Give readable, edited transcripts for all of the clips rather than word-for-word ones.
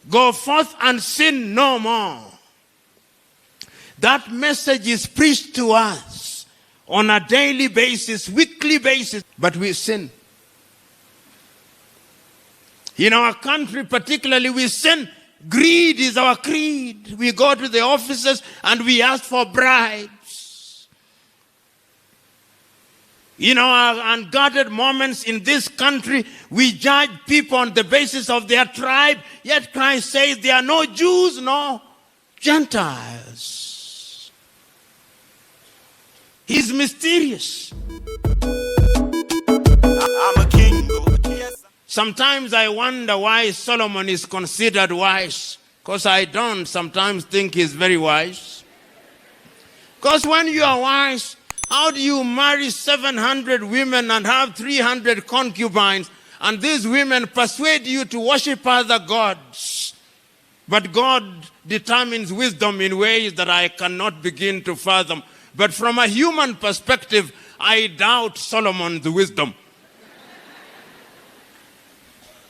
Go forth and sin no more. That message is preached to us on a daily basis, weekly basis, but we sin. In our country particularly, we sin. Greed is our creed. We go to the offices and we ask for bribes. In our unguarded moments in this country, we judge people on the basis of their tribe. Yet Christ says there are no Jews, no Gentiles. He's mysterious. I'm a king. Sometimes I wonder why Solomon is considered wise. Because I don't sometimes think he's very wise. Because when you are wise, how do you marry 700 women and have 300 concubines, and these women persuade you to worship other gods? But God determines wisdom in ways that I cannot begin to fathom. But from a human perspective, I doubt Solomon's wisdom.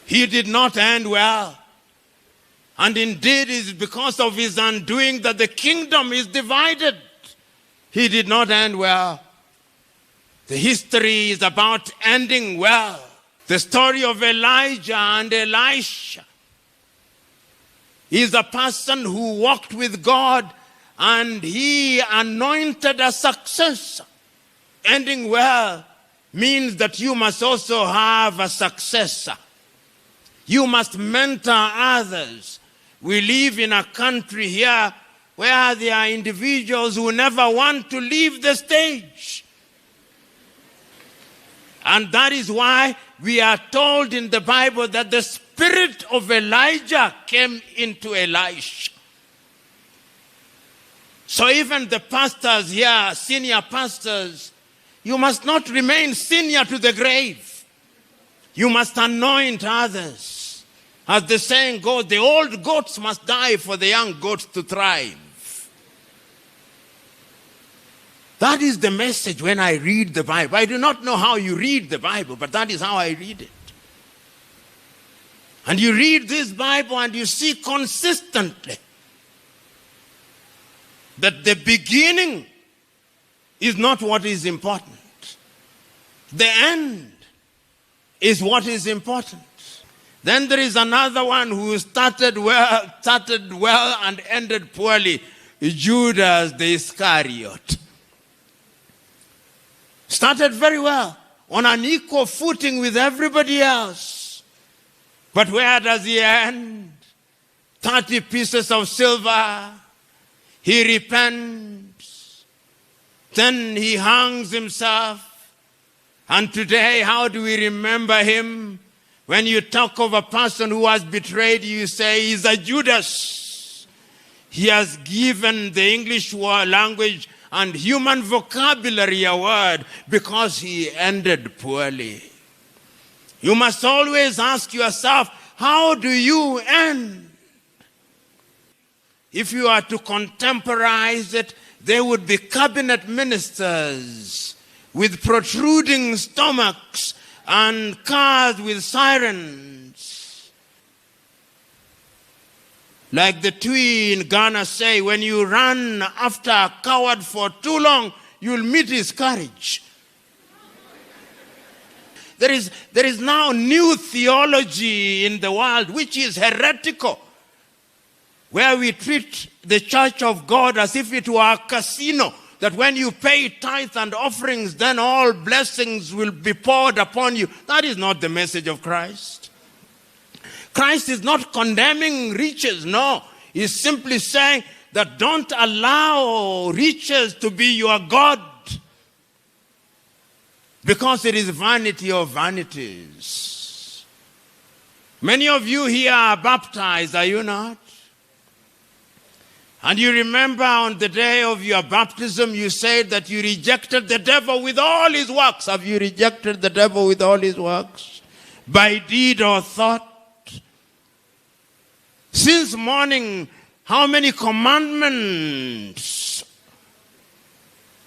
He did not end well. And indeed, it is because of his undoing that the kingdom is divided. He did not end well. The history is about ending well. The story of Elijah and Elisha is a person who walked with God and he anointed a successor. Ending well means that you must also have a successor. You must mentor others. We live in a country here where there are individuals who never want to leave the stage. And that is why we are told in the Bible that the spirit of Elijah came into Elisha. So even the pastors here, senior pastors, you must not remain senior to the grave. You must anoint others. As the saying goes, the old goats must die for the young goats to thrive. That is the message when I read the Bible. I do not know how you read the Bible, but that is how I read it. And you read this Bible and you see consistently that the beginning is not what is important. The end is what is important. Then there is another one who started well and ended poorly. Judas the Iscariot. Started very well, on an equal footing with everybody else. But where does he end? 30 pieces of silver. He repents. Then he hangs himself. And today, how do we remember him? When you talk of a person who has betrayed you, you say he's a Judas. He has given the English language and human vocabulary a word because he ended poorly. You must always ask yourself, how do you end? If you are to contemporize it, they would be cabinet ministers with protruding stomachs and cars with sirens. Like the Twi in Ghana say, when you run after a coward for too long, you'll meet his courage. There is now new theology in the world which is heretical, where we treat the church of God as if it were a casino, that when you pay tithe and offerings, then all blessings will be poured upon you. That is not the message of Christ. Christ is not condemning riches, no. He's simply saying that don't allow riches to be your God, because it is vanity of vanities. Many of you here are baptized, are you not? And you remember on the day of your baptism, you said that you rejected the devil with all his works. Have you rejected the devil with all his works? By deed or thought? Since morning, how many commandments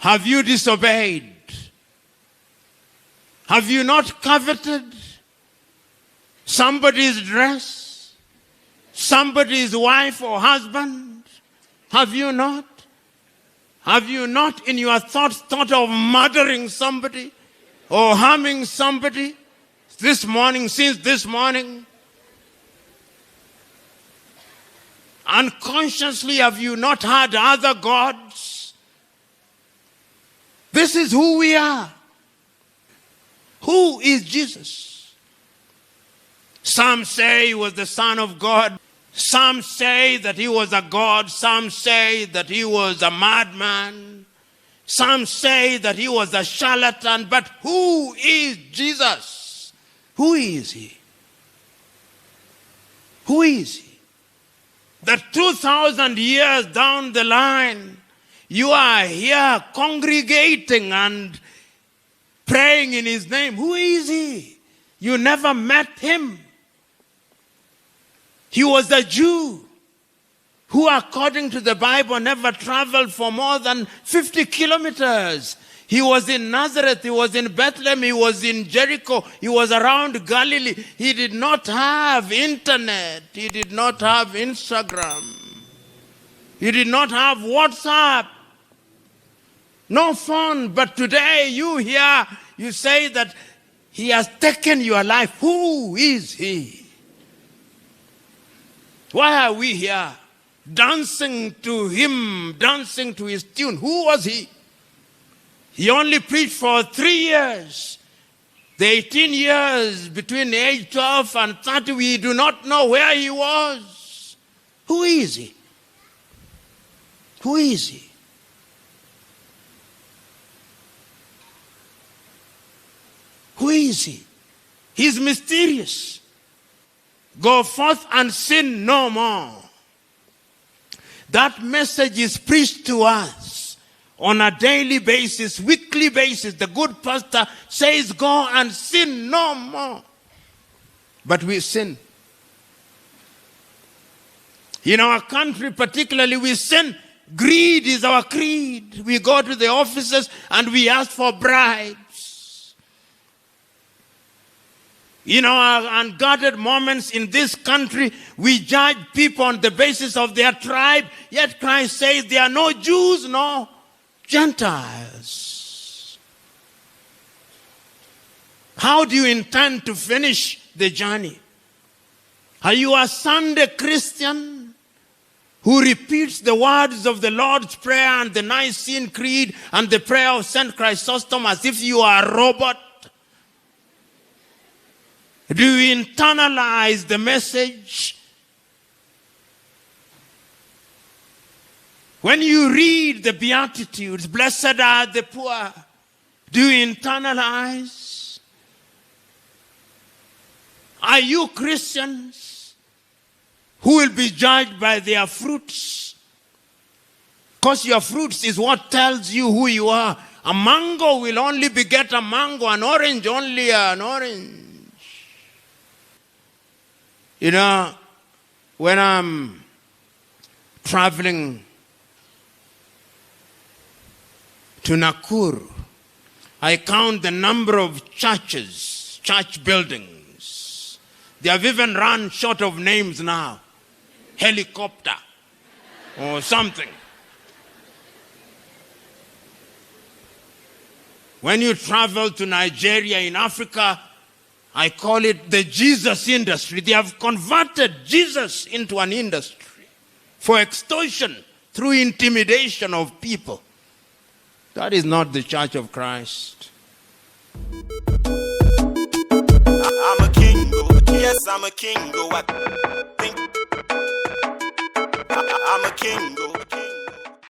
have you disobeyed? Have you not coveted somebody's dress, somebody's wife or husband? Have you not? Have you not in your thoughts thought of murdering somebody or harming somebody this morning, since this morning? Unconsciously, have you not had other gods? This is who we are. Who is Jesus? Some say he was the Son of God. Some say that he was a god. Some say that he was a madman. Some say that he was a charlatan. But who is Jesus? Who is he? Who is he? That 2,000 years down the line, you are here congregating and praying in his name. Who is he? You never met him. He was a Jew who, according to the Bible, never traveled for more than 50 kilometers. He was in Nazareth, he was in Bethlehem, he was in Jericho, he was around Galilee. He did not have internet, he did not have Instagram, he did not have WhatsApp, no phone. But today you hear, you say that he has taken your life. Who is he? Why are we here dancing to him, dancing to his tune? Who was he? He only preached for 3 years. The 18 years between age 12 and 30, we do not know where he was. Who is he? Who is he? Who is he? He's mysterious. Go forth and sin no more. That message is preached to us on a daily basis, weekly basis. The good pastor says, go and sin no more. But we sin. In our country particularly, we sin. Greed is our creed. We go to the offices and we ask for bribes. In our unguarded moments in this country, we judge people on the basis of their tribe. Yet Christ says there are no Jews, no Gentiles. How do you intend to finish the journey? Are you a Sunday Christian who repeats the words of the Lord's Prayer and the Nicene Creed and the prayer of St. Chrysostom as if you are a robot? Do you internalize the message? When you read the Beatitudes, blessed are the poor, do you internalize? Are you Christians who will be judged by their fruits? Because your fruits is what tells you who you are. A mango will only beget a mango, an orange only an orange. You know, when I'm traveling to Nakuru, I count the number of churches, church buildings. They have even run short of names now. Helicopter or something. When you travel to Nigeria in Africa, I call it the Jesus industry. They have converted Jesus into an industry for extortion through intimidation of people. That is not the Church of Christ. I'm a king, yes, I'm a king. I'm a king.